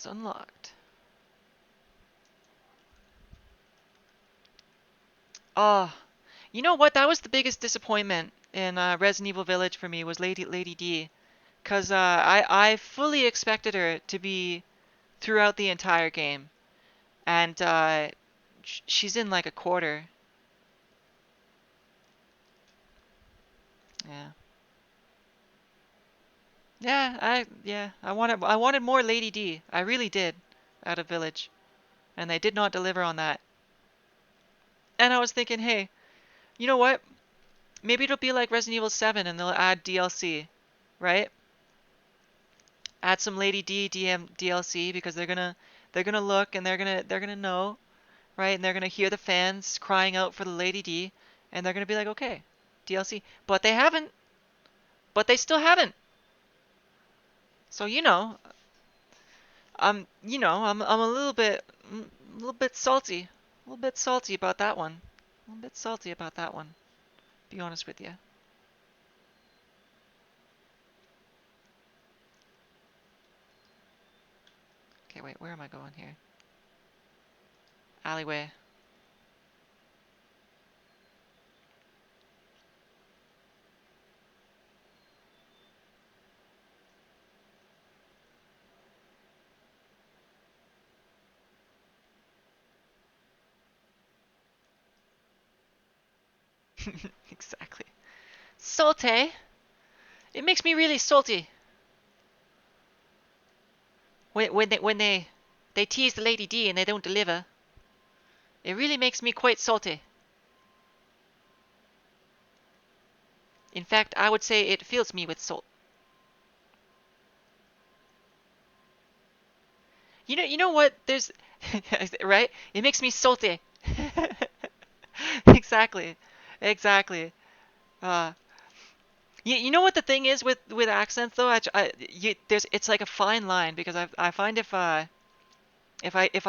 It's unlocked. Oh, you know what? That was the biggest disappointment in Resident Evil Village for me was Lady D, cause I fully expected her to be throughout the entire game, and she's in like a quarter. Yeah. I wanted more Lady D. I really did out of Village, and they did not deliver on that. And I was thinking, hey, you know what? Maybe it'll be like Resident Evil 7 and they'll add DLC, right? Add some Lady D DLC because they're gonna look and they're gonna know, right? And they're gonna hear the fans crying out for the Lady D, and they're gonna be like, okay, DLC. But they haven't. But they still haven't. So I'm a little bit salty, a little bit salty about that one, a little bit salty about that one. Be honest with you. Okay, wait, where am I going here? Alleyway. Exactly. Salty. It makes me really salty when they tease the Lady D and they don't deliver. It really makes me quite salty. In fact, I would say it fills me with salt. You know what? There's right? It makes me salty. Exactly. Exactly. Uh, you know what the thing is with accents though? There's it's like a fine line because I find if I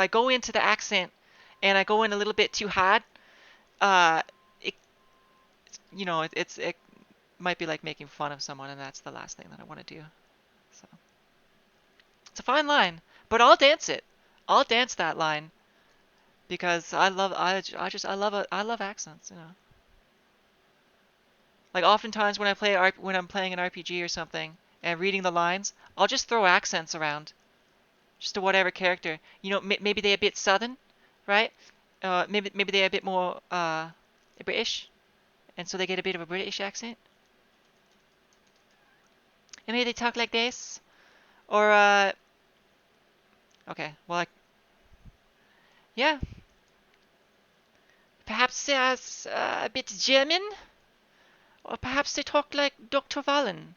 go into the accent and I go in a little bit too hard, uh, it it might be like making fun of someone, and that's the last thing that I want to do. So it's a fine line, but I'll dance it. I'll dance that line because I love accents. Like oftentimes when I'm playing an RPG or something and reading the lines, I'll just throw accents around just to whatever character. Maybe they're a bit southern, right? Maybe they're a bit more British, and so they get a bit of a British accent. And maybe they talk like this, or okay, well, yeah, perhaps they're a bit German, or perhaps they talk like Dr. Valen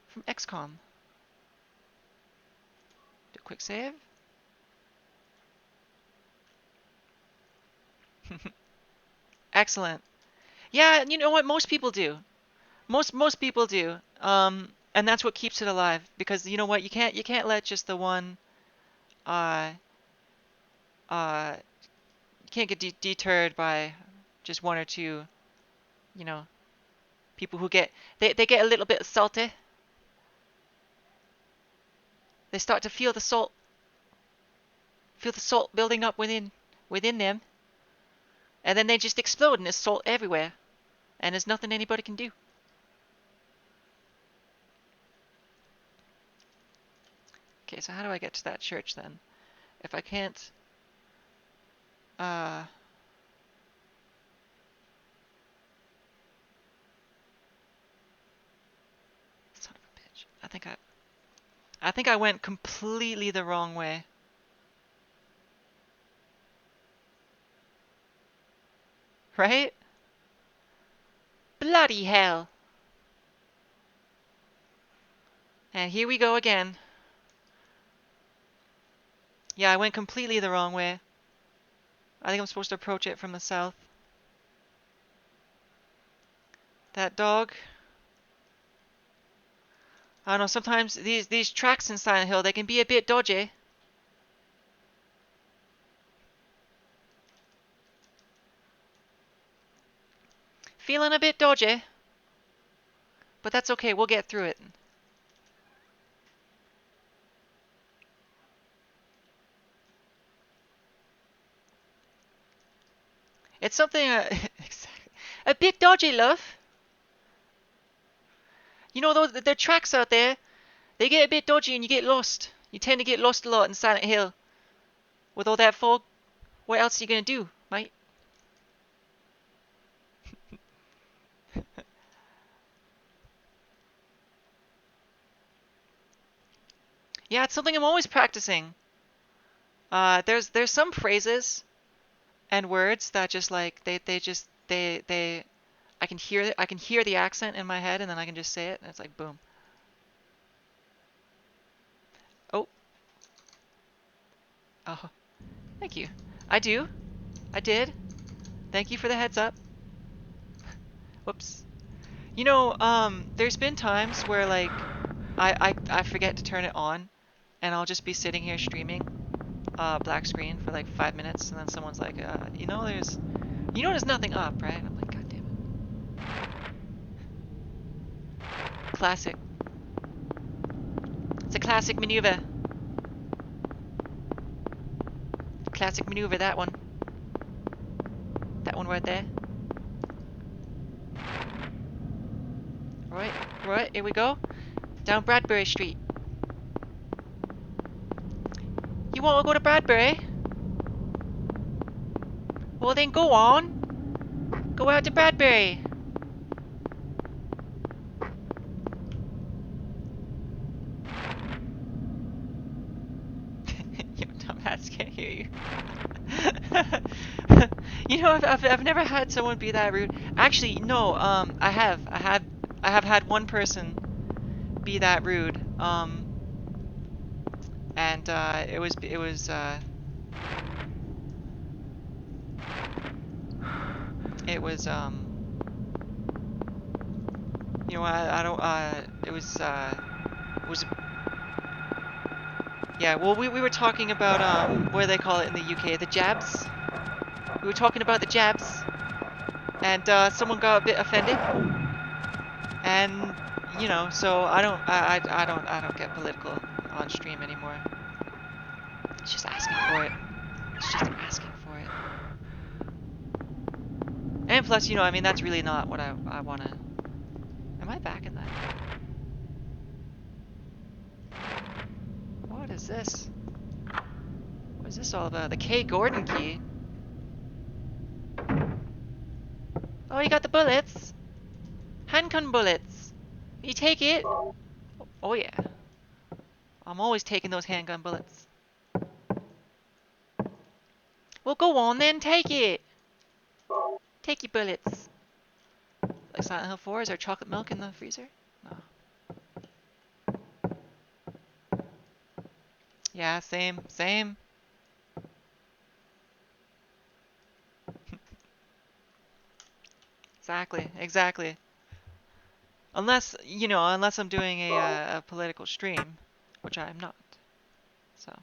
from XCOM. Do a quick save. Excellent. Yeah, you know what? Most people do. Most people do. And that's what keeps it alive because you know what? You can't let just the one uh you can't get deterred by just one or two, you know, people who they get a little bit salty. They start to feel the salt building up within them, and then they just explode and there's salt everywhere, and there's nothing anybody can do. Okay, so how do I get to that church then? If I can't, uh, son of a bitch. I think I went completely the wrong way. Right? Bloody hell. And here we go again. Yeah, I went completely the wrong way. I think I'm supposed to approach it from the south. That dog. I don't know, sometimes these tracks in Silent Hill, they can be a bit dodgy. Feeling a bit dodgy. But that's okay, we'll get through it. It's something exactly. A bit dodgy, love. You know those the tracks out there. They get a bit dodgy and you get lost. You tend to get lost a lot in Silent Hill with all that fog. What else are you gonna do, mate? Yeah, it's something I'm always practicing. There's some phrases and words that just like they I can hear the accent in my head and then I can just say it and it's like boom. Oh, oh, thank you. I do. I did. Thank you for the heads up. Whoops. You know, there's been times where like I forget to turn it on and I'll just be sitting here streaming black screen for like 5 minutes and then someone's like, there's nothing up, right? I'm like, God damn it. Classic. It's a classic maneuver. Classic maneuver, that one. That one right there. Right, here we go. Down Bradbury Street. You want to go to Bradbury? Well then go on. Go out to Bradbury. Yo, dumbass can't hear you. You know, I've never had someone be that rude. Actually, no. I have had one person be that rude. And it was you know, I don't it was yeah. Well, we were talking about what do they call it in the UK? The jabs. We were talking about the jabs, and someone got a bit offended, and you know, so I don't get political on stream anymore. It's just asking for it. It's just asking for it. And plus, you know, I mean, that's really not what I want to. Am I back in that? What is this? What is this all about? The K. Gordon key? Oh, you got the bullets. Handgun bullets. You take it? Oh yeah. I'm always taking those handgun bullets. Well, go on then, take it. Take your bullets. Like Silent Hill 4, is there chocolate milk in the freezer? No. Yeah, same. Exactly. Unless I'm doing a political stream, which I'm not. So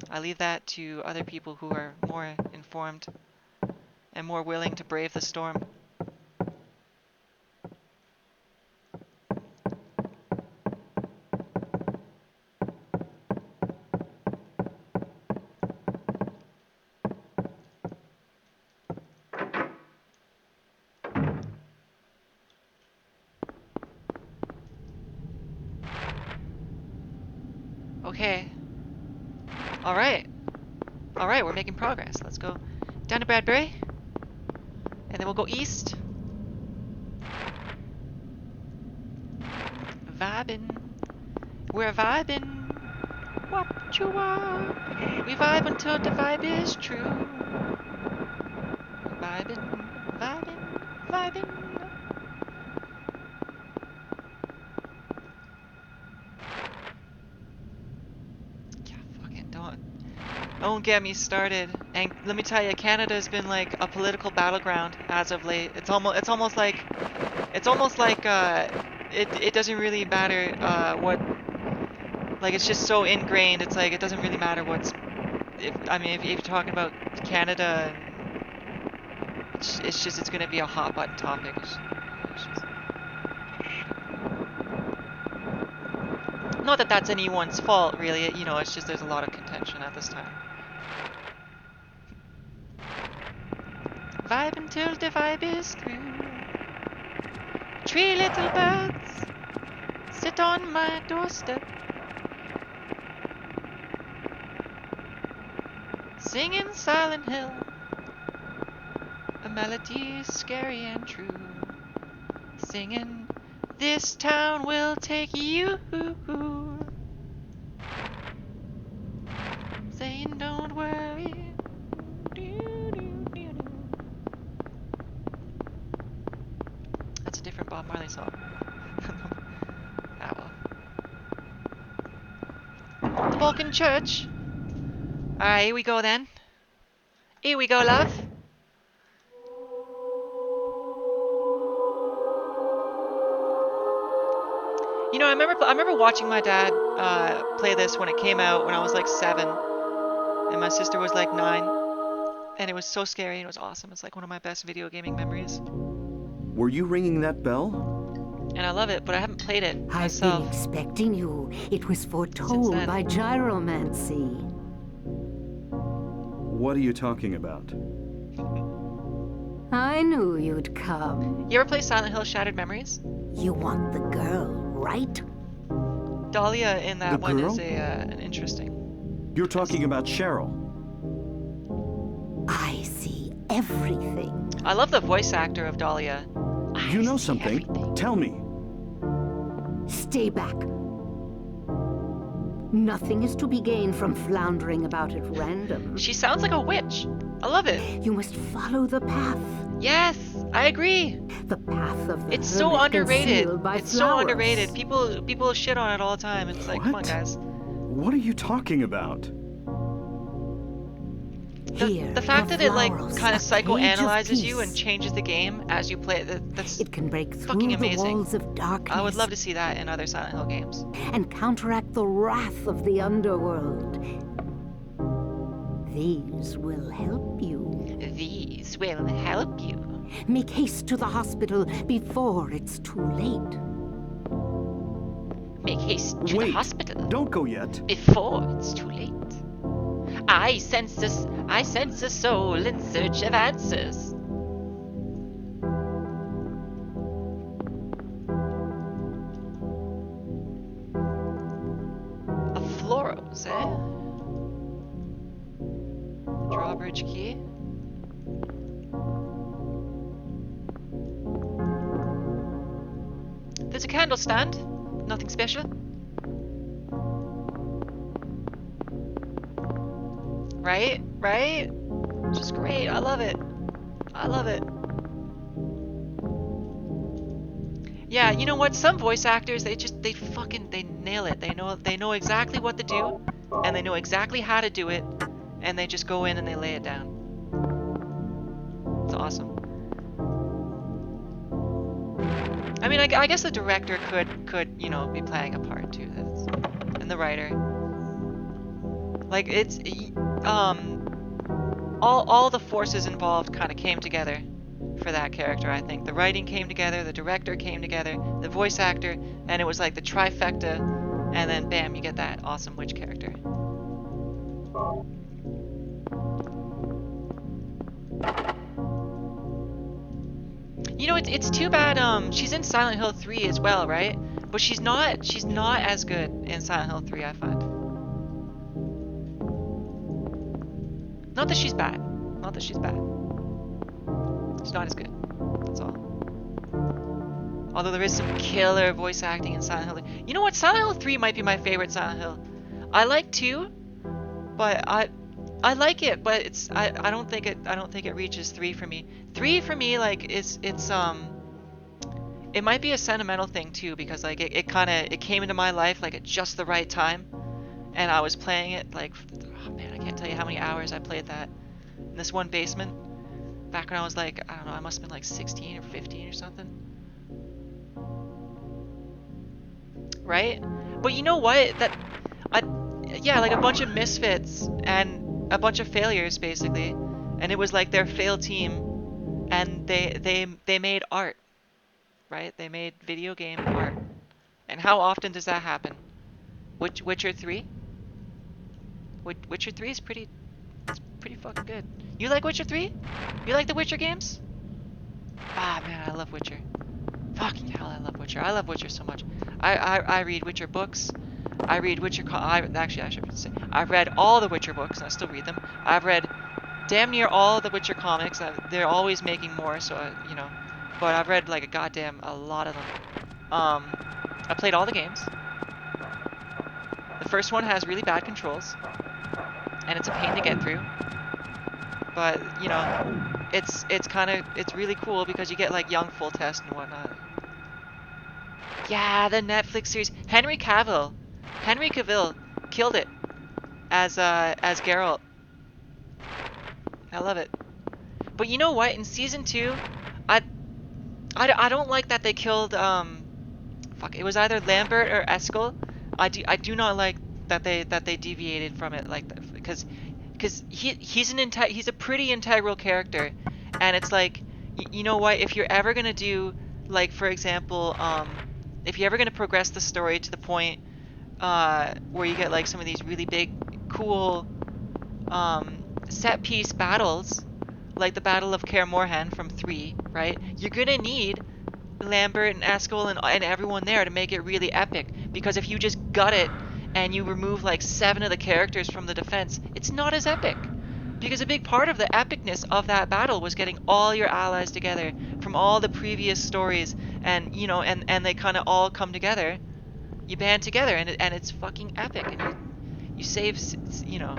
I leave that to other people who are more informed and more willing to brave the storm. Okay. All right. All right, we're making progress. Let's go down to Bradbury, and then we'll go east. Vibing. We're vibing. What you are. We vibe until the vibe is true. Vibing. Yeah, fucking don't get me started. And let me tell you, Canada's been like a political battleground as of late. It's almost like it doesn't really matter what, like it's just so ingrained. It's like it doesn't really matter what's if you're talking about Canada, it's gonna be a hot button topic. It's just, not that that's anyone's fault really. You know, it's just there's a lot of contention at this time. Vibe until the vibe is through. 3 little birds sit on my doorstep, singing Silent Hill, a melody scary and true, singing, this town will take you, saying don't worry. That's a different Bob Marley song. Ah, well. The Vulcan Church. Alright, here we go then. Here we go, love. You know, I remember watching my dad play this when it came out when I was like 7, and my sister was like 9, and it was so scary and it was awesome. It's like one of my best video gaming memories. Were you ringing that bell? And I love it, but I haven't played it I've myself. been expecting you. It was foretold by gyromancy. What are you talking about? I knew you'd come. You ever play Silent Hill Shattered Memories? You want the girl, right? Dahlia in that The one girl? is an interesting. You're talking about Cheryl. I see everything. I love the voice actor of Dahlia. You know something? Tell me. Stay back. Nothing is to be gained from floundering about at random. She sounds like a witch. I love it. You must follow the path. Yes, I agree. The path of the It's so hermit underrated. concealed by It's so flowers. underrated. People shit on it all the time. It's like, come on, What? guys. What are you talking about? Here, The fact the that it like flowers, kind a of page of psychoanalyzes you peace. and changes the game as you play it, that's It can break fucking through the amazing. walls of darkness I would love to see that in other Silent Hill games. and counteract the wrath of the underworld. These will help you. These will help you. Make haste to the hospital before it's too late. Make haste to the Wait, hospital don't go yet. before it's too late. I sense a soul in search of answers. A Floros, eh? Drawbridge key. There's a candle stand. Nothing special. Right? Right? Just great. I love it. I love it. Yeah, you know what? Some voice actors, they nail it. They know exactly what to do, and they know exactly how to do it, and they just go in and they lay it down. It's awesome. I mean, I guess the director could you know be playing a part too. And the writer. Like it's all the forces involved kind of came together for that character. I think the writing came together, the director came together, the voice actor, and it was like the trifecta. And then bam, you get that awesome witch character. You know, it's too bad. She's in Silent Hill 3 as well, right? But she's not as good in Silent Hill 3, I find. Not that she's bad. Not that she's bad. She's not as good. That's all. Although there is some killer voice acting in Silent Hill. You know what? Silent Hill 3 might be my favorite Silent Hill. I like 2, but I like it, but it's I don't think it reaches 3 for me. 3 for me, like it's it might be a sentimental thing too, because like it came into my life like at just the right time, and I was playing it like, oh man, I can't tell you how many hours I played that in this one basement back when I was like, I don't know, I must have been like 16 or 15 or something. Right? But you know what? Yeah, like a bunch of misfits and a bunch of failures basically, and it was like their failed team, and they made art, right? They made video game art. And how often does that happen? Witcher 3? Witcher 3 is pretty fucking good. You like Witcher 3? You like the Witcher games? Ah, man, I love Witcher. Fucking hell, I love Witcher. I love Witcher so much. I read Witcher books. I read Witcher. Actually, I should say I've read all the Witcher books, and I still read them. I've read damn near all the Witcher comics. They're always making more, so you know. But I've read like a lot of them. I played all the games. The first one has really bad controls, and it's a pain to get through. But you know, it's really cool because you get like young Foltest and whatnot. Yeah, the Netflix series. Henry Cavill killed it as Geralt. I love it. But you know what? In season 2, I don't like that they killed fuck. It was either Lambert or Eskel. I do not like that they deviated from it like that because he's a pretty integral character, and it's like you know what? If you're ever gonna do like for example if you're ever gonna progress the story to the point where you get like some of these really big cool set piece battles like the Battle of Kaer Morhen from 3, right? You're gonna need Lambert and Eskel and everyone there to make it really epic, because if you just gut it and you remove like 7 of the characters from the defense, it's not as epic. Because a big part of the epicness of that battle was getting all your allies together from all the previous stories, and you know, and they kind of all come together. You band together, and it's fucking epic, and you save, you know,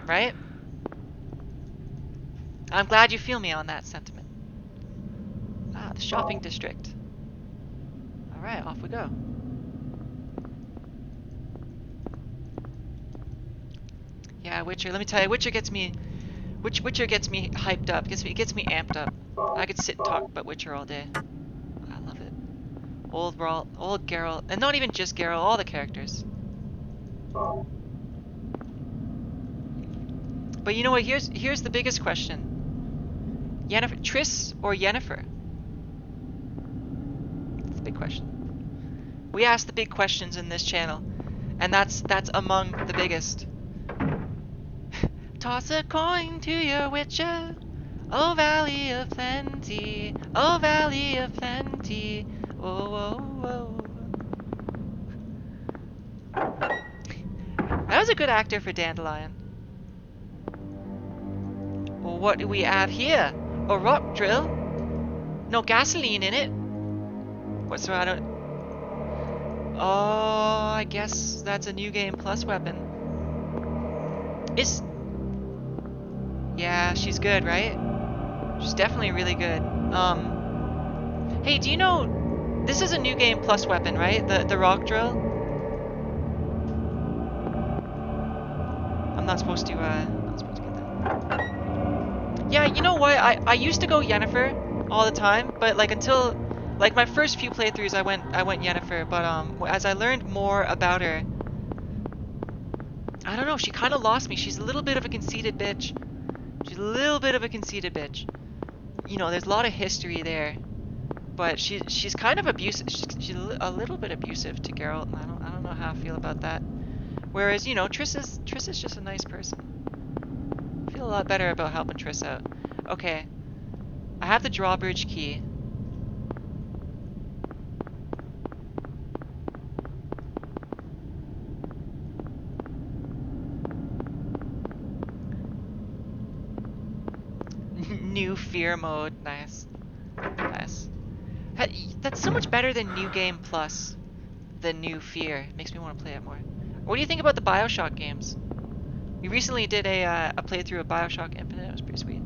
right? I'm glad you feel me on that sentiment. Ah, the shopping district. All right, off we go. Yeah, Witcher. Let me tell you, Witcher gets me hyped up. Gets me amped up. I could sit and talk about Witcher all day. I love it. Old Geralt, and not even just Geralt, all the characters. But you know what? Here's the biggest question. Yennefer, Triss or Yennefer? That's the big question. We ask the big questions in this channel, and that's among the biggest. Toss a coin to your Witcher, oh Valley of Plenty, oh Valley of Plenty, oh oh oh. That was a good actor for Dandelion. Well, what do we have here? A rock drill? No gasoline in it. What's so I don't... Oh, I guess that's a New Game Plus weapon. Yeah, she's good, right? She's definitely really good. Hey, do you know this is a New Game Plus weapon, right? The rock drill. I'm not supposed to get that. Yeah, you know what? I used to go Yennefer all the time, but like until like my first few playthroughs I went Yennefer, but as I learned more about her, I don't know, she kind of lost me. She's a little bit of a conceited bitch. She's a little bit of a conceited bitch. You know, there's a lot of history there, but she's kind of abusive. She's a little bit abusive to Geralt, and I don't know how I feel about that. Whereas, you know, Triss is just a nice person. I feel a lot better about helping Triss out. Okay, I have the drawbridge key. New fear mode, nice. That's so much better than New Game Plus. The new fear makes me want to play it more. What do you think about the BioShock games? We recently did a playthrough of BioShock Infinite. It was pretty sweet.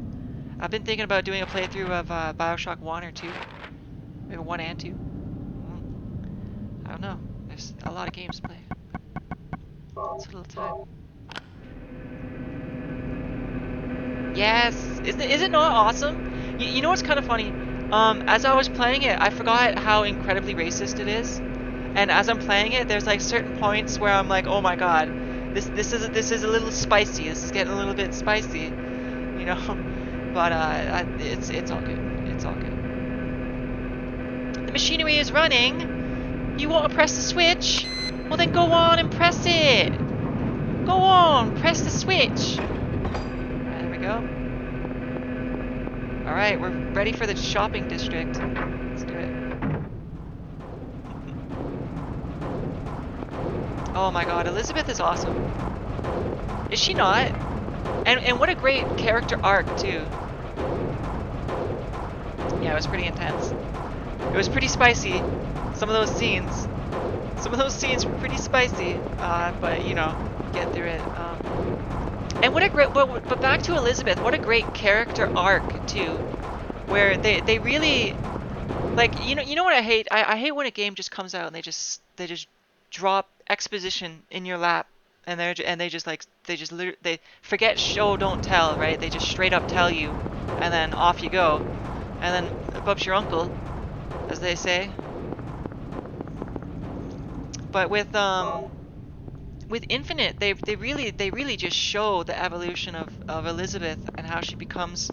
I've been thinking about doing a playthrough of BioShock 1 or 2. Maybe 1 and 2. I don't know. There's a lot of games to play. It's a little time. Yes! Is it not awesome? You know what's kind of funny? As I was playing it, I forgot how incredibly racist it is. And as I'm playing it, there's like certain points where I'm like, oh my god, this is a little spicy. This is getting a little bit spicy, you know. But it's all good. It's all good. The machinery is running. You want to press the switch? Well then go on and press it. Go on, press the switch. Right, there we go. All right, we're ready for the shopping district. Let's do it. Oh my God, Elizabeth is awesome. Is she not? And what a great character arc too. Yeah, it was pretty intense. It was pretty spicy. Some of those scenes were pretty spicy. But you know, get through it. And what a great, but back to Elizabeth. What a great character arc too, where they really, like, you know what I hate? I hate when a game just comes out and they just drop exposition in your lap, and they forget show don't tell, right? They just straight up tell you, and then off you go, and then Bub's your uncle, as they say. But with Infinite, they really just show the evolution of Elizabeth and how she becomes,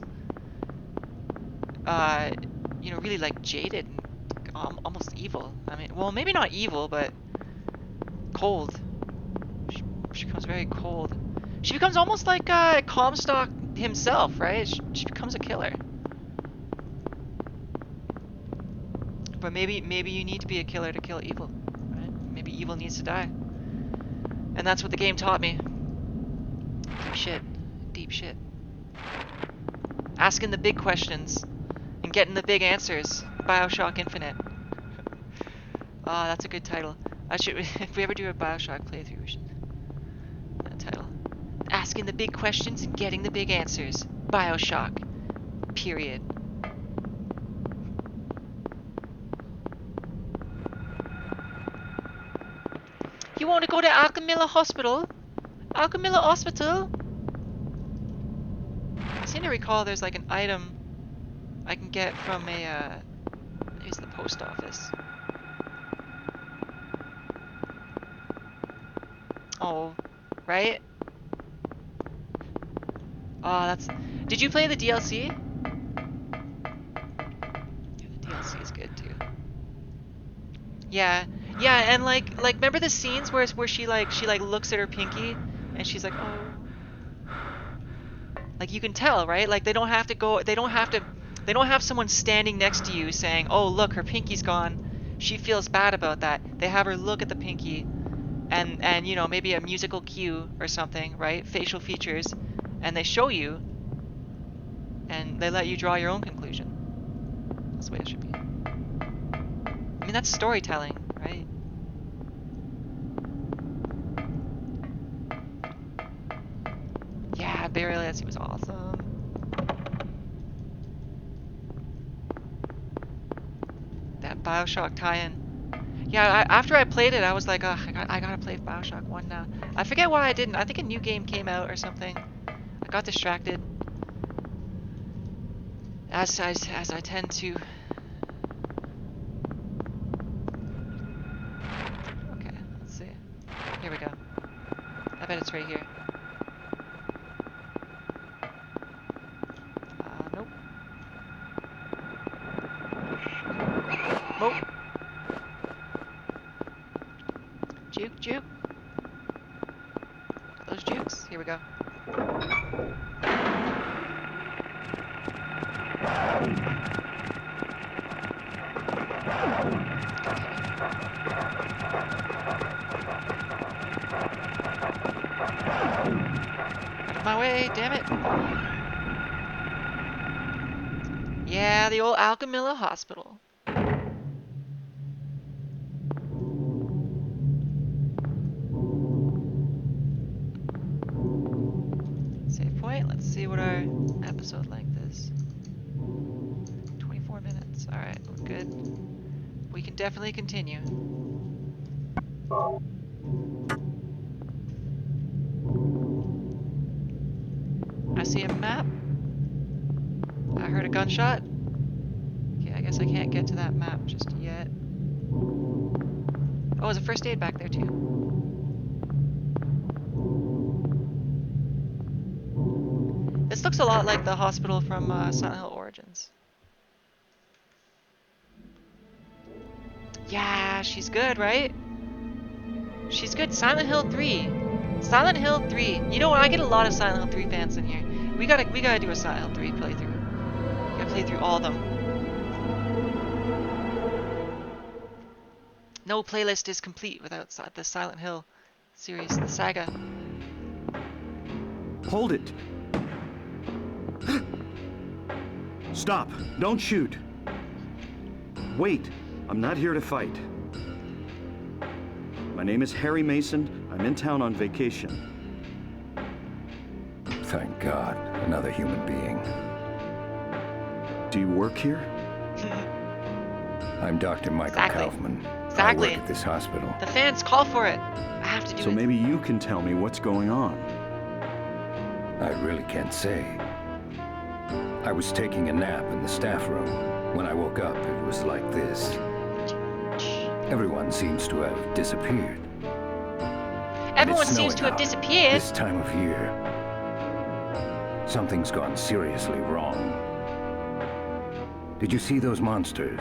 you know, really like jaded and almost evil. I mean, well, maybe not evil, but cold. She becomes very cold. She becomes almost like Comstock himself, right? She becomes a killer. But maybe you need to be a killer to kill evil, right? Maybe evil needs to die. And that's what the game taught me. Deep shit. Deep shit. Asking the big questions and getting the big answers. BioShock Infinite. Ah, that's a good title. If we ever do a BioShock playthrough, we should that title. Asking the big questions and getting the big answers. BioShock. Period. You want to go to Alchemilla Hospital? Alchemilla Hospital? I seem to recall there's like an item I can get from a, here's the post office. Oh, right? Oh, that's... Did you play the DLC? Yeah, the DLC is good too. Yeah, yeah, and like remember the scenes where she looks at her pinky and she's like, oh, like you can tell, right? Like they don't have someone standing next to you saying, oh look, her pinky's gone. She feels bad about that. They have her look at the pinky, and you know, maybe a musical cue or something, right? Facial features, and they show you, and they let you draw your own conclusion. That's the way it should be. I mean, that's storytelling, right? Yeah, Burial at Sea was awesome. That BioShock tie-in. Yeah, after I played it, I was like, ugh, I gotta play BioShock 1 now. I forget why I didn't. I think a new game came out or something. I got distracted. As I tend to. Okay, let's see. Here we go. I bet it's right here. Nope. Nope. Juke, juke. Got those jukes. Here we go. Out of my way, damn it. Yeah, the old Alchemilla Hospital. Save point. Let's see what our episode length is. 24 minutes. Alright, we're good. We can definitely continue. I see a map. I heard a gunshot. Okay, I guess I can't get to that map just yet. Oh, there's a first aid back there too. This looks a lot like the hospital from Silent Hill Origins. Yeah, she's good, right? She's good. Silent Hill 3. Silent Hill 3. You know what? I get a lot of Silent Hill 3 fans in here. We gotta do a Silent Hill 3 playthrough. We gotta play through all of them. No playlist is complete without the Silent Hill series, the saga. Hold it! Stop! Don't shoot! Wait! I'm not here to fight. My name is Harry Mason. I'm in town on vacation. Thank God, another human being. Do you work here? I'm Dr. Michael Exactly. Kaufman. Exactly. I work at this hospital. The fans call for it. I have to do So it. maybe you can tell me what's going on. I really can't say. I was taking a nap in the staff room. When I woke up, it was like this. Everyone seems to have disappeared. Everyone it's seems to snowing have out disappeared. This time of year. Something's gone seriously wrong. Did you see those monsters?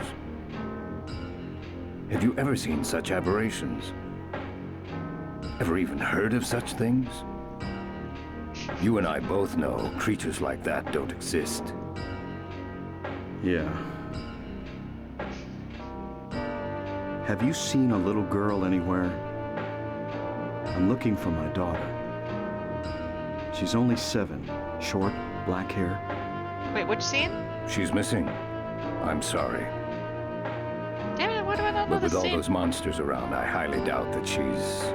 Have you ever seen such aberrations? Ever even heard of such things? You and I both know creatures like that don't exist. Yeah. Have you seen a little girl anywhere? I'm looking for my daughter. She's only 7. Short, black hair. Wait, which scene? She's missing. I'm sorry. Damn it, what do I not know But this with all scene? those monsters around, I highly doubt that she's...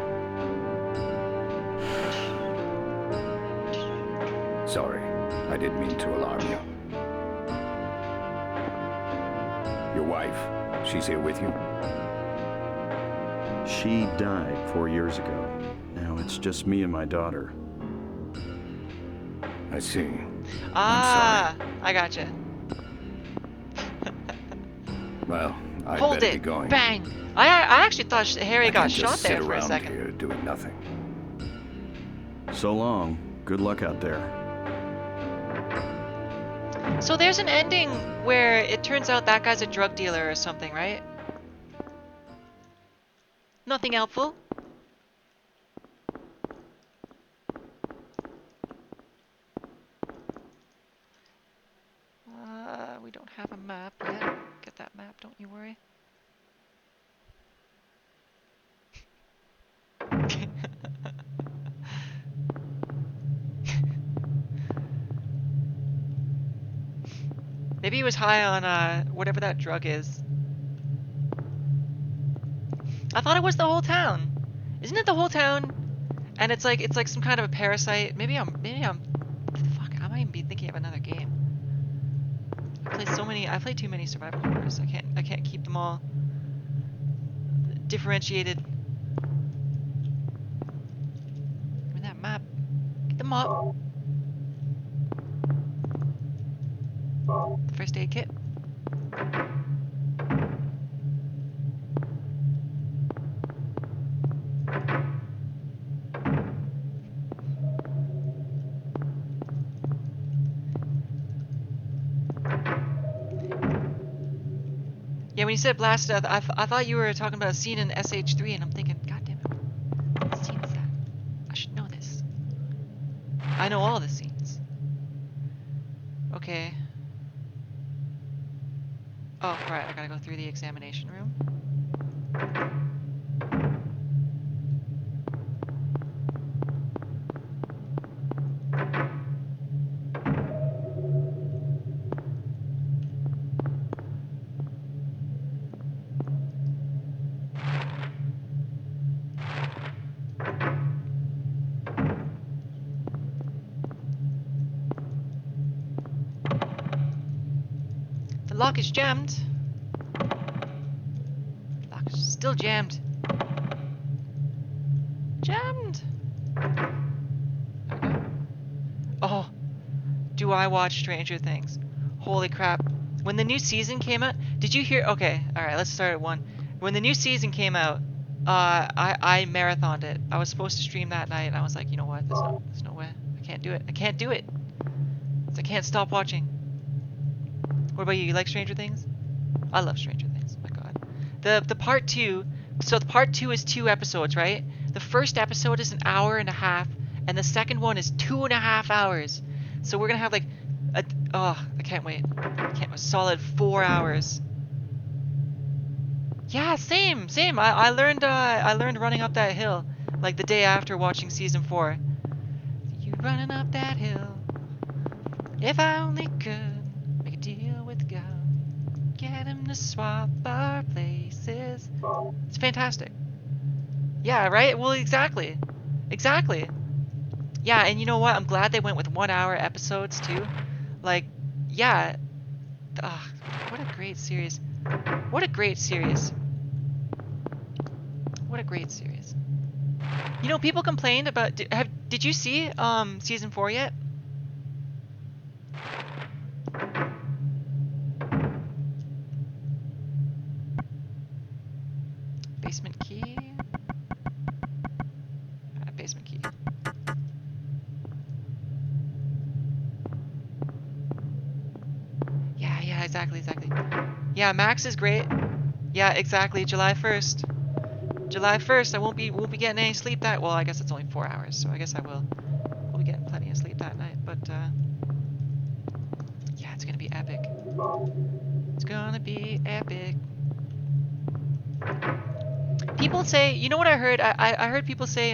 Sorry, I didn't mean to alarm you. Your wife, she's here with you? She died 4 years ago. Now it's just me and my daughter. I see. Ah, I gotcha. Well, I'd Hold better be it! going. Bang! I actually thought Harry I got can't shot just there sit for a around second. here doing nothing. So long. Good luck out there. So there's an ending where it turns out that guy's a drug dealer or something, right? Nothing helpful. We don't have a map yet. Get that map, don't you worry. Maybe he was high on whatever that drug is. I thought it was the whole town. Isn't it the whole town? And it's like some kind of a parasite. Maybe I'm fuck, I might even be thinking of another game. I play too many survival horrors. I can't keep them all differentiated. Give me that map. Get the map. The first aid kit. Yeah, when you said blasted, I thought you were talking about a scene in SH3, and I'm thinking, God damn it, what scene is that? I should know this. I know all the scenes. Okay. Oh, right, I gotta go through the examination room. The lock is jammed. Lock is still jammed. Jammed. There we go. Oh, do I watch Stranger Things? Holy crap. When the new season came out, did you hear? Okay, alright, let's start at 1. When the new season came out, I marathoned it. I was supposed to stream that night, and I was like, you know what? There's no way. I can't do it. I can't do it. I can't stop watching. What about you? You like Stranger Things? I love Stranger Things. My God. The part 2. So the part 2 is 2 episodes, right? The first episode is an hour and a half, and the second one is 2.5 hours. So we're gonna have like Oh, I can't wait. A solid 4 hours. Yeah, same. I learned running up that hill like the day after watching season 4. You running up that hill. If I only could make a deal with God, get him to swap our places. It's fantastic. Yeah, right? Well, exactly. Exactly. Yeah, and you know what? I'm glad they went with 1 hour episodes too. Like, yeah. Ugh, what a great series. What a great series. What a great series. You know, people complained about. Did you see season 4 yet? Basement key. Basement key. Yeah, exactly. Yeah, Max is great. Yeah, exactly. July 1st. July 1st. I won't be getting any sleep that. Well, I guess it's only 4 hours, so I guess I will. We'll be getting plenty of sleep that night. But yeah, it's gonna be epic. It's gonna be epic. People say, you know what I heard? I heard people say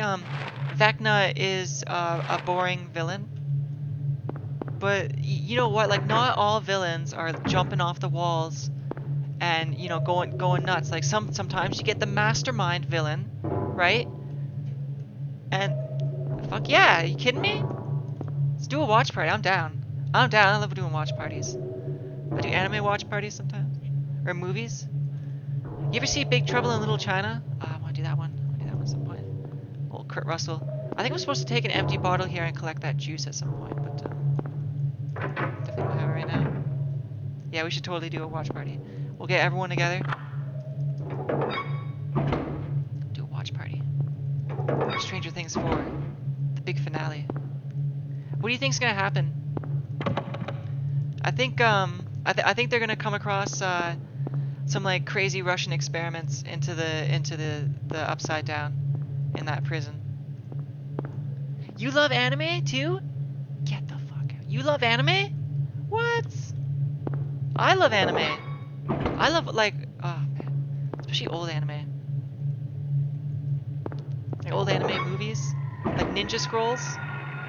Vecna is a boring villain. But you know what? Like, not all villains are jumping off the walls and, you know, going nuts. Like, sometimes you get the mastermind villain, right? And fuck yeah, are you kidding me? Let's do a watch party. I'm down. I love doing watch parties. I do anime watch parties sometimes, or movies. You ever see Big Trouble in Little China? I want to do that one. I want to do that one at some point. Old Kurt Russell. I think I'm supposed to take an empty bottle here and collect that juice at some point, but definitely don't have it right now. Yeah, we should totally do a watch party. We'll get everyone together. Do a watch party. Stranger Things 4. The big finale. What do you think's gonna happen? I think I think they're gonna come across some like crazy Russian experiments into the upside down in that prison. You love anime too? Get the fuck out. You love anime? What? I love anime. I love, like, oh man, especially old anime. Like old anime movies, like Ninja Scrolls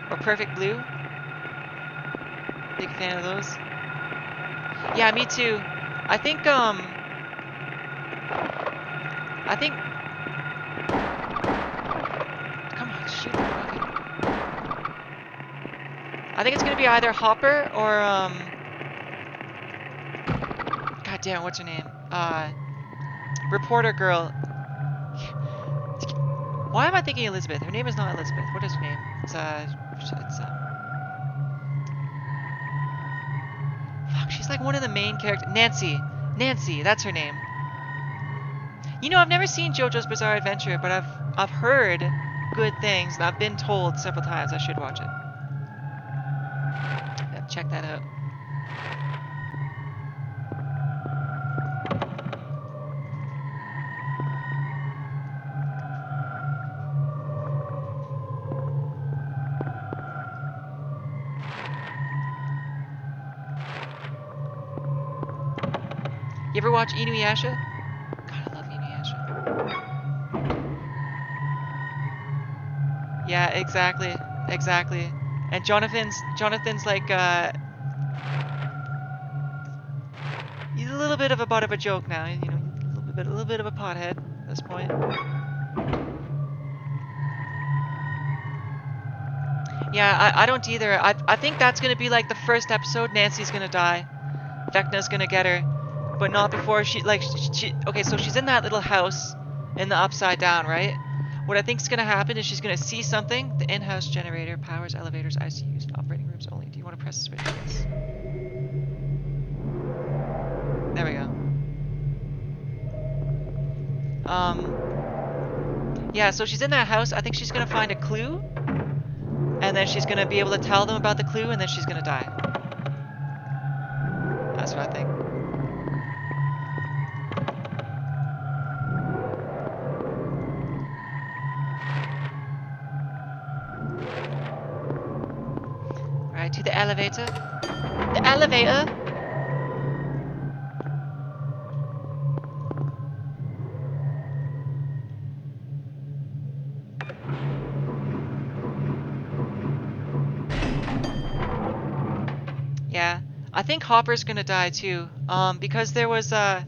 or Perfect Blue. Big fan of those. Yeah, me too. I think come on, shoot the fucking. I think it's gonna be either Hopper or God damn, what's her name? Reporter girl. Why am I thinking Elizabeth? Her name is not Elizabeth. What is her name? It's fuck, she's like one of the main characters. Nancy, that's her name. You know, I've never seen JoJo's Bizarre Adventure, but I've heard good things, and I've been told several times I should watch it. Yeah, check that out. You ever watch Inuyasha? God, I love Inuyasha. Yeah, exactly. And Jonathan's like he's a little bit of a butt of a joke now. You know, a little bit of a pothead at this point. Yeah, I don't either. I think that's gonna be like the first episode. Nancy's gonna die. Vecna's gonna get her, but not before she okay, so she's in that little house in the upside down, right? What I think's gonna happen is she's gonna see something. The in-house generator powers elevators, ICUs, and operating rooms only. Do you want to press the switch? Yes. There we go. Yeah, so she's in that house. I think she's gonna find a clue, and then she's gonna be able to tell them about the clue, and then she's gonna die. That's what I think. Alright, to the elevator. The elevator. Yeah, I think Hopper's gonna die too. Because there was I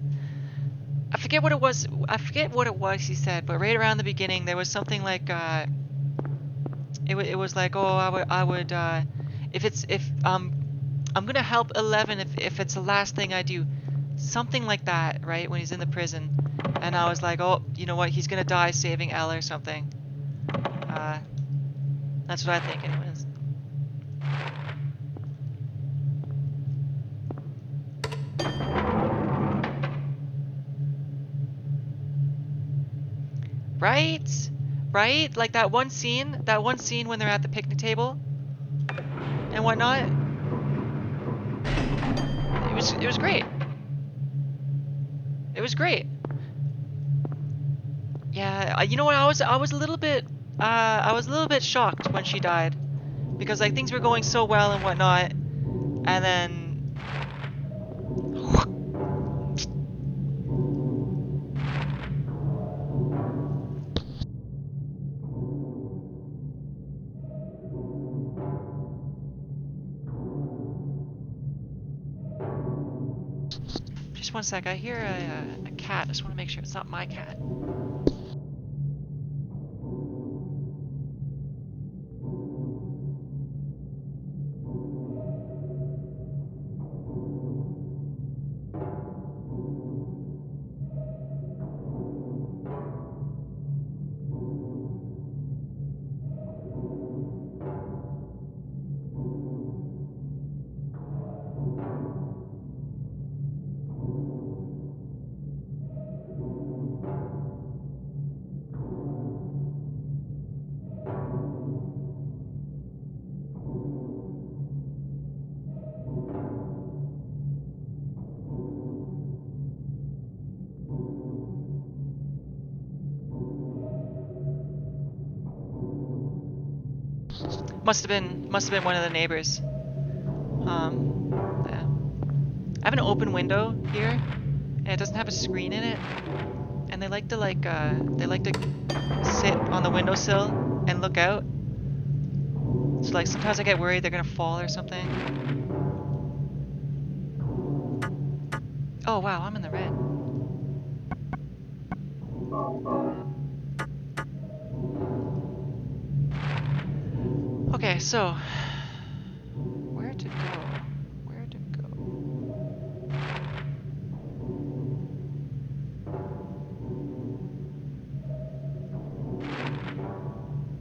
forget what it was. I forget what it was he said, but right around the beginning there was something like it was like, oh, I would if I'm gonna help 11 if it's the last thing I do, something like that, right? When he's in the prison, and I was like, oh, you know what? He's gonna die saving Elle or something. Uh, that's what I think, anyways. Right? Right? Like that one scene when they're at the picnic table and whatnot. It was great. It was great. Yeah, you know what? I was a little bit I was a little bit shocked when she died because like things were going so well and whatnot, and then just one sec. I hear a cat. I just want to make sure it's not my cat. Must have been one of the neighbors. Yeah. I have an open window here, and it doesn't have a screen in it. And they like to sit on the windowsill and look out. So like sometimes I get worried they're gonna fall or something. Oh wow, I'm in the red. Okay, so where to go? Where to go?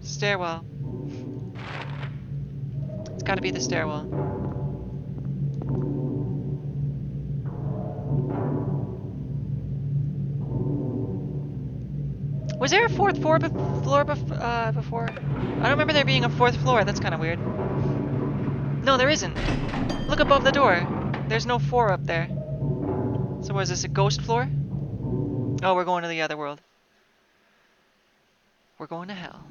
Stairwell. It's gotta be the stairwell. Was there a fourth floor before? I don't remember there being a fourth floor. That's kind of weird. No, there isn't. Look above the door. There's no 4 up there. So was this a ghost floor? Oh, we're going to the other world. We're going to hell.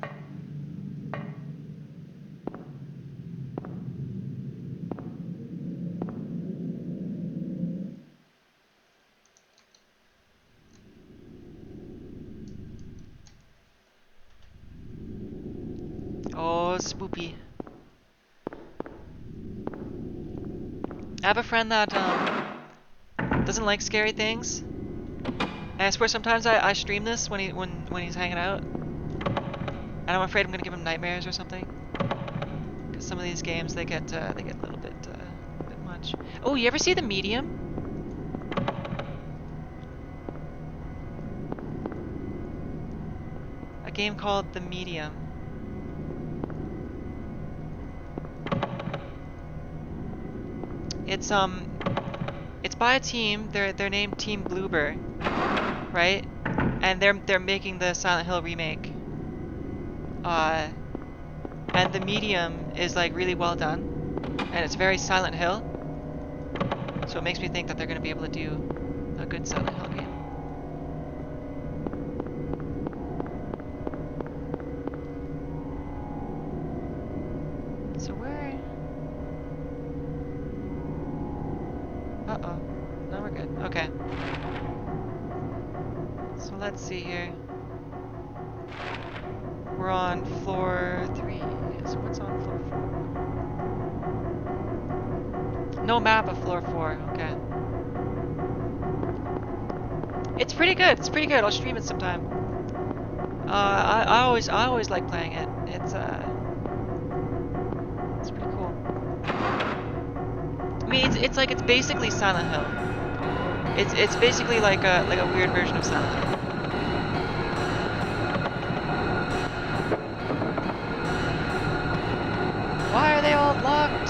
Oh, spoopy. I have a friend that doesn't like scary things. And I swear sometimes I stream this when he's hanging out. And I'm afraid I'm gonna give him nightmares or something. Because some of these games they get a little bit much. Oh, you ever see The Medium? A game called The Medium. It's by a team. They're named Team Bloober, right? And they're making the Silent Hill remake. And The Medium is like really well done, and it's very Silent Hill. So it makes me think that they're gonna be able to do a good Silent Hill game. So where? let's see here. We're on floor 3. So what's on floor 4? No map of floor 4. Okay. It's pretty good. It's pretty good. I'll stream it sometime. I always like playing it. It's pretty cool. I mean, it's like it's basically Silent Hill. It's basically like a weird version of Silent Hill. Why are they all blocked?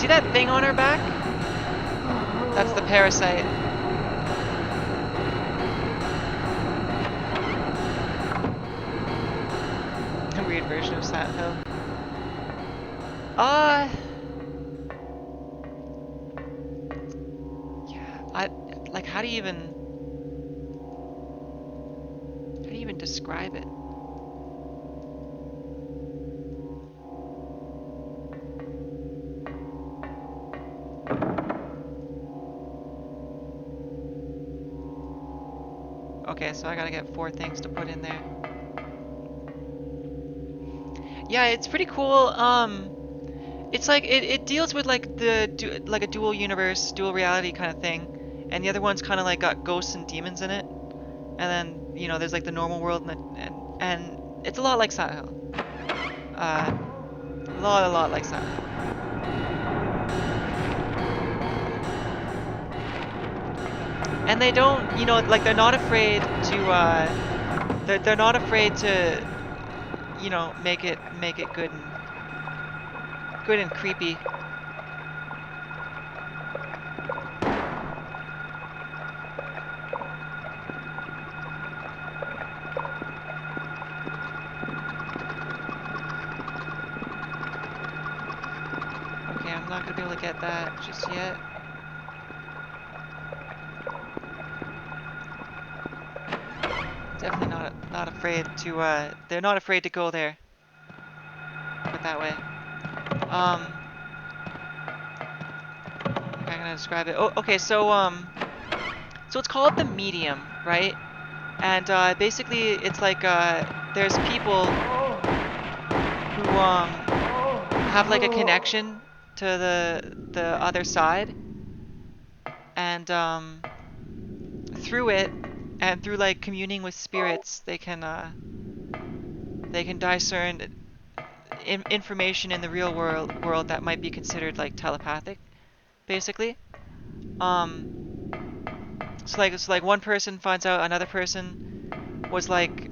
See that thing on her back? That's the parasite. A weird version of Silent Hill. Yeah, like how do you even describe it? Okay, so I gotta get 4 things to put in there. Yeah, it's pretty cool. It's like it deals with like like a dual universe, dual reality kind of thing, and the other one's kind of like got ghosts and demons in it. And then there's like the normal world, and it's a lot like Silent Hill. A lot like Silent Hill. And they don't, like they're not afraid to, they're not afraid to, make it good and creepy. Okay, I'm not gonna be able to get that just yet. Definitely not afraid to, they're not afraid to go there. Put it that way. I'm gonna describe it. Oh, okay, so it's called the Medium, right? And basically it's like there's people who have like a connection to the other side, and through it and through like communing with spirits, they can discern information in the real world that might be considered like telepathic, basically. So like one person finds out another person was like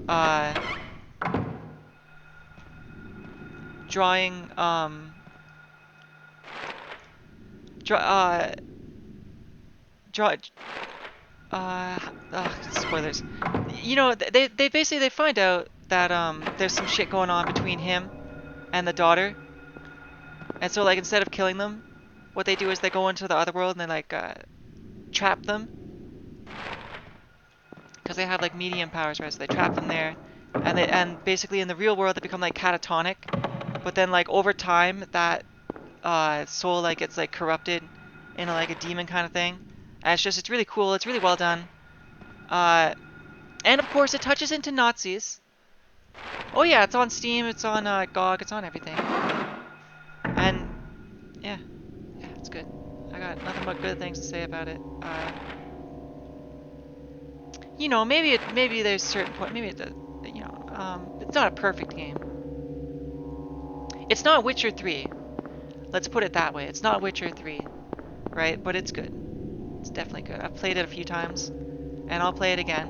drawing spoilers. They basically they find out that there's some shit going on between him and the daughter, and so like instead of killing them, what they do is they go into the other world and they like trap them, because they have like medium powers, right? So they trap them there, and basically in the real world they become like catatonic, but then like over time that soul like gets like corrupted into like a demon kind of thing. And it's really cool. It's really well done. And of course, it touches into Nazis. Oh yeah, it's on Steam. It's on GOG. It's on everything. And yeah, it's good. I got nothing but good things to say about it. Maybe there's certain point. Maybe it's not a perfect game. It's not Witcher 3. Let's put it that way. It's not Witcher 3, right? But it's good. It's definitely good. I've played it a few times, and I'll play it again.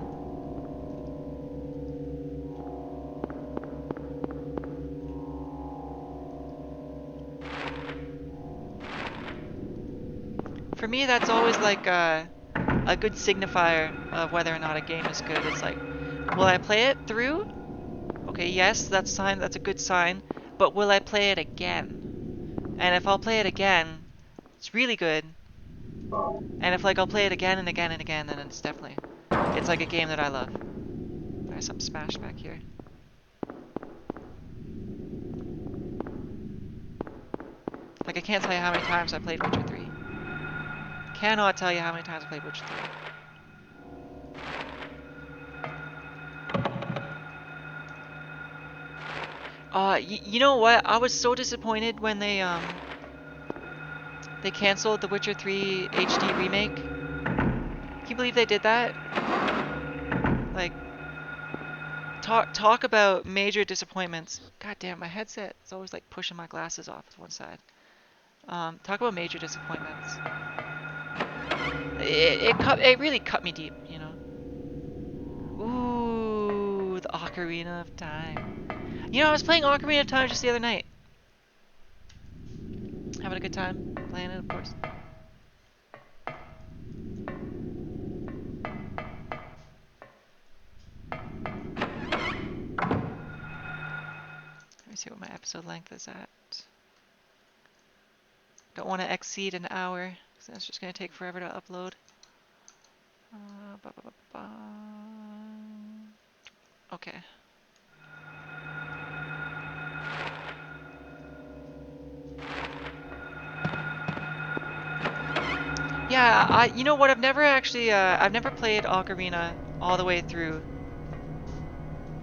For me, that's always like a good signifier of whether or not a game is good. It's like, will I play it through? Okay, yes, that's a good sign. But will I play it again? And if I'll play it again, it's really good. And if like I'll play it again and again and again, then it's like a game that I love. something smashed back here. Like, I can't tell you how many times I played Witcher 3. Cannot tell you how many times I played Witcher 3. You know what? I was so disappointed when they canceled the Witcher 3 HD remake. Can you believe they did that? Like, talk about major disappointments. God damn, my headset is always like pushing my glasses off to one side. Talk about major disappointments. It really cut me deep, you know. Ooh, the Ocarina of Time. You know, I was playing Ocarina of Time just the other night. Having a good time playing it, of course. Let me see what my episode length is at. Don't want to exceed an hour, because that's just going to take forever to upload. Okay. Yeah, you know what? I've never actually, I've never played Ocarina all the way through.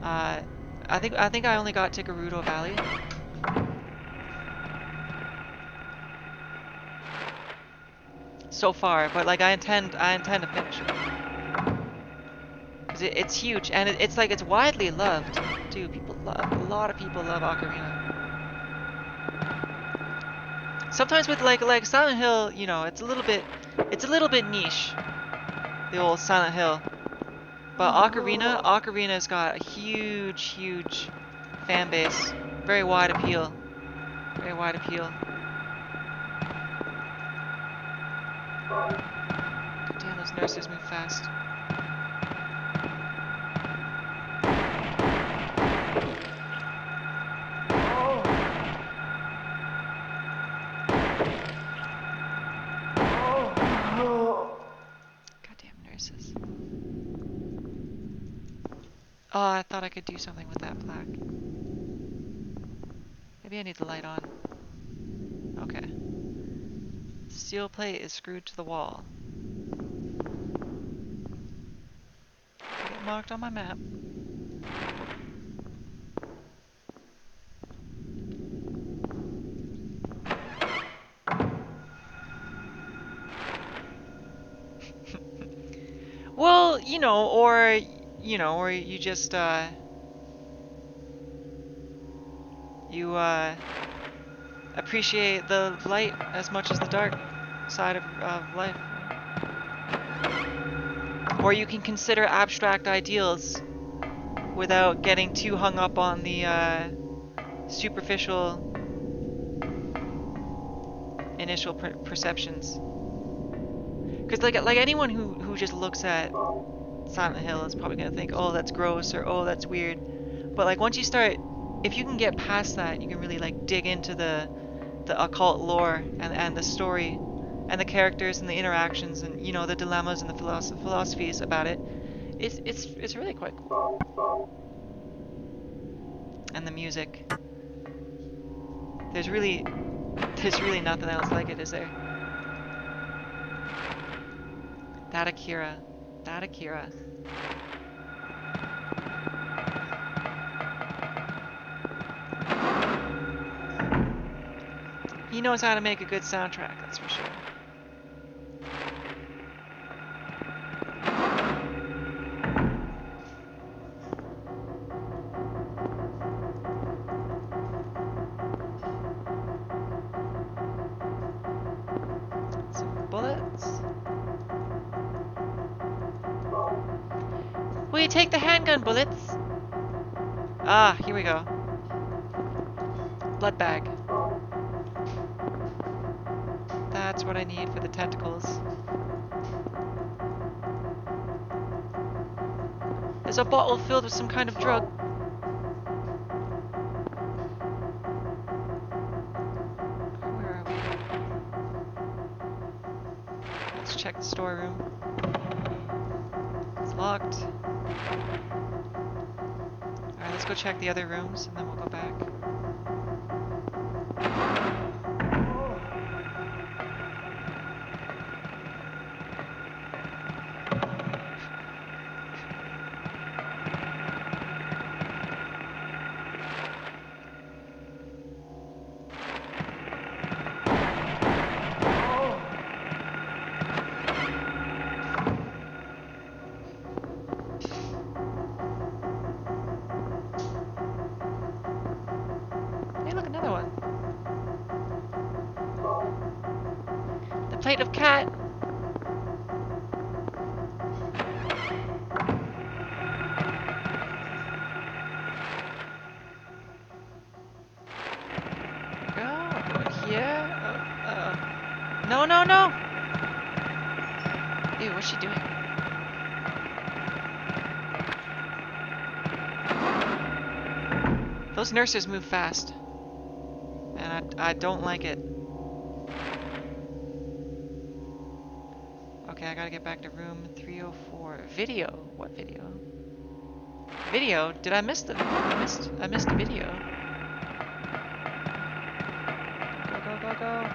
I think I only got to Gerudo Valley. So far, but like I intend to finish it. Cause it's huge, and it's like it's widely loved too. A lot of people love Ocarina. Sometimes with like Silent Hill, you know, it's a little bit niche. The old Silent Hill. But Ocarina's got a huge fan base. Very wide appeal. Very wide appeal. God damn, those nurses move fast. Goddamn nurses. Oh, I thought I could do something with that plaque. Maybe I need the light on. Okay. Steel plate is screwed to the wall. Get marked on my map. Well, or you just you appreciate the light as much as the dark side of life. Or you can consider abstract ideals without getting too hung up on the superficial initial perceptions. Because like anyone who just looks at Silent Hill is probably gonna think, oh, that's gross, or oh, that's weird. But like once you start, if you can get past that, you can really like dig into the occult lore and the story and the characters and the interactions and the dilemmas and the philosophies about it. It's really quite cool. And the music. There's really nothing else like it, is there? That Akira. He knows how to make a good soundtrack, that's for sure. Some bullets. Will you take the handgun bullets? Ah, here we go. Blood bag. That's what I need for the tentacles. There's a bottle filled with some kind of drug. Where are we? Let's check the storeroom. It's locked. let's go check the other rooms and then we'll go back. Hey, look, another one. The plate of cat. Go. Here. No, no, no. Ew, what's she doing? Those nurses move fast. And I don't like it. Okay, I gotta get back to room 304. Video? What video? Video? Did I miss the? I missed the video. Go, go, go, go.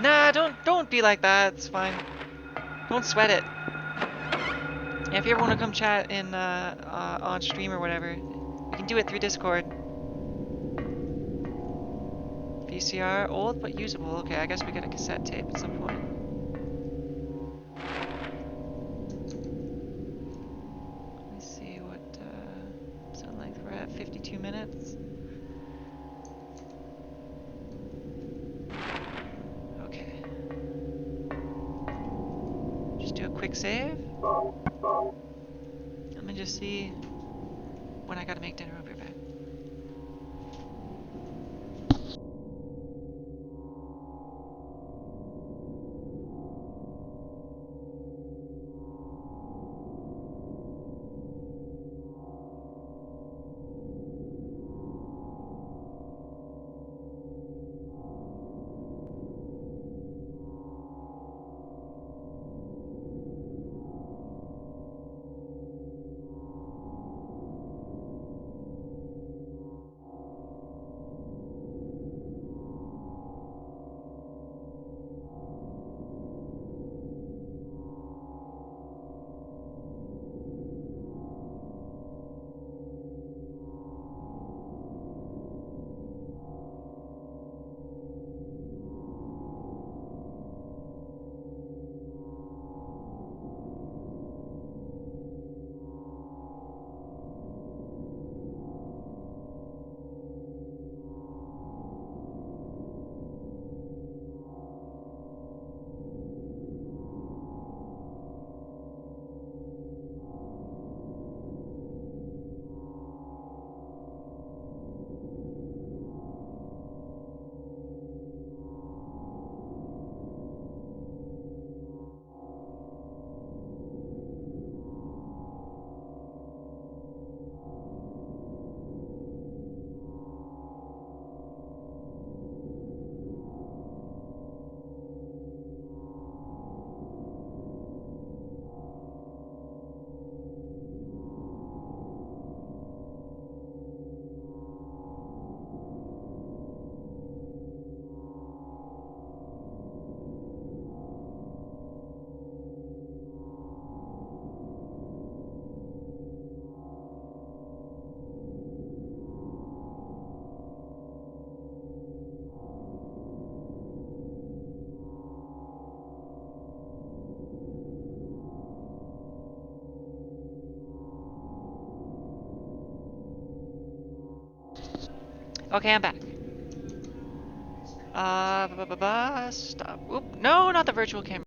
Nah, don't be like that. It's fine. Don't sweat it. Yeah, if you ever want to come chat in on stream or whatever, you can do it through Discord. VCR, old but usable. Okay, I guess we get a cassette tape at some point. Let me see what sound like. We're at 52 minutes. Okay. Just do a quick save. Let me just see when I gotta make dinner. I'll be right back. Okay, I'm back. Stop. Oop. No, not the virtual camera.